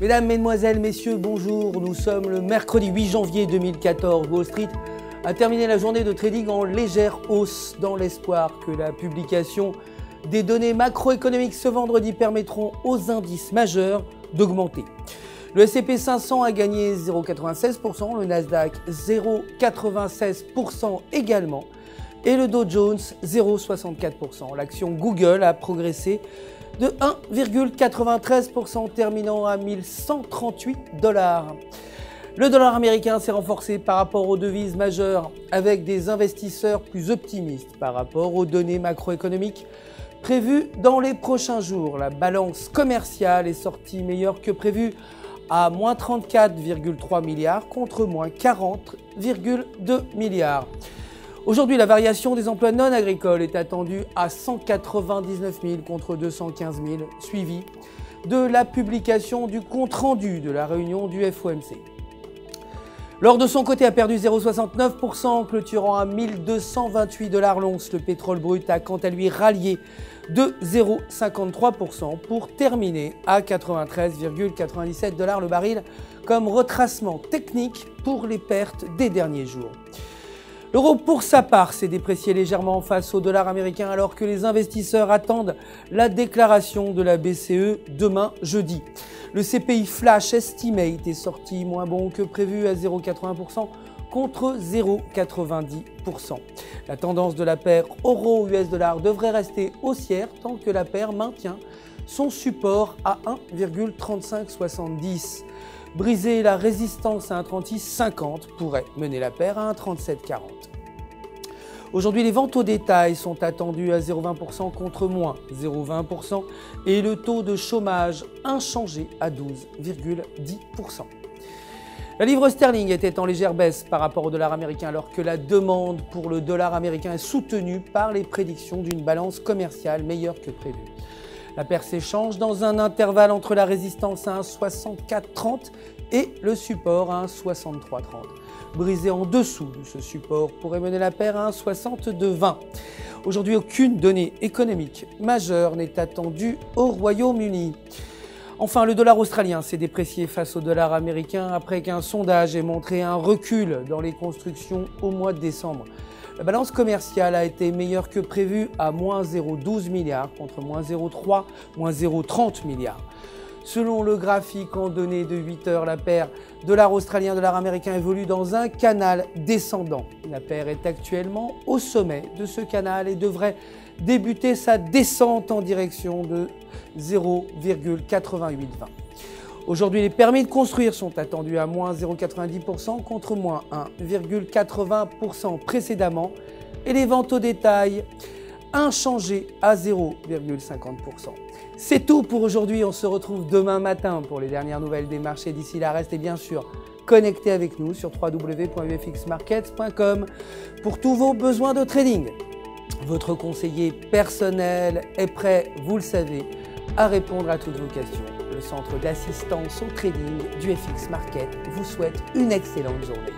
Mesdames, Mesdemoiselles, Messieurs, bonjour. Nous sommes le mercredi 8 janvier 2014. Wall Street a terminé la journée de trading en légère hausse dans l'espoir que la publication des données macroéconomiques ce vendredi permettront aux indices majeurs d'augmenter. Le S&P 500 a gagné 0,96%, le Nasdaq 0,96% également et le Dow Jones 0,64%. L'action Google a progressé de 1,93%, terminant à 1138 $. Le dollar américain s'est renforcé par rapport aux devises majeures avec des investisseurs plus optimistes par rapport aux données macroéconomiques prévues dans les prochains jours. La balance commerciale est sortie meilleure que prévu à moins 34,3 milliards contre moins 40,2 milliards. Aujourd'hui, la variation des emplois non agricoles est attendue à 199 000 contre 215 000, suivi de la publication du compte-rendu de la réunion du FOMC. L'or de son côté a perdu 0,69%, clôturant à 1228 $ l'once. Le pétrole brut a quant à lui rallié de 0,53% pour terminer à 93,97 $ le baril comme retracement technique pour les pertes des derniers jours. L'euro, pour sa part, s'est déprécié légèrement face au dollar américain alors que les investisseurs attendent la déclaration de la BCE demain jeudi. Le CPI Flash Estimate est sorti moins bon que prévu à 0,80% contre 0,90%. La tendance de la paire euro-US dollar devrait rester haussière tant que la paire maintient son support à 1,3570. Briser la résistance à 1,3650 pourrait mener la paire à 1,3740. Aujourd'hui, les ventes au détail sont attendues à 0,20% contre moins 0,20% et le taux de chômage inchangé à 12,10%. La livre sterling était en légère baisse par rapport au dollar américain alors que la demande pour le dollar américain est soutenue par les prédictions d'une balance commerciale meilleure que prévu. La paire s'échange dans un intervalle entre la résistance à 1,6430 et le support à 1,6330. Brisé en dessous de ce support pourrait mener la paire à 1,6220. Aujourd'hui, aucune donnée économique majeure n'est attendue au Royaume-Uni. Enfin, le dollar australien s'est déprécié face au dollar américain après qu'un sondage ait montré un recul dans les constructions au mois de décembre. La balance commerciale a été meilleure que prévu à moins 0,12 milliards contre moins 0,3, moins 0,30 milliards. Selon le graphique en données de 8 heures, la paire dollar australien, dollar américain évolue dans un canal descendant. La paire est actuellement au sommet de ce canal et devrait débuter sa descente en direction de 0,8820. Aujourd'hui, les permis de construire sont attendus à moins 0,90% contre moins 1,80% précédemment et les ventes au détail inchangées à 0,50%. C'est tout pour aujourd'hui, on se retrouve demain matin pour les dernières nouvelles des marchés. D'ici là, restez bien sûr connectés avec nous sur www.ufxmarkets.com pour tous vos besoins de trading. Votre conseiller personnel est prêt, vous le savez, à répondre à toutes vos questions. Le centre d'assistance au trading du FX Market vous souhaite une excellente journée.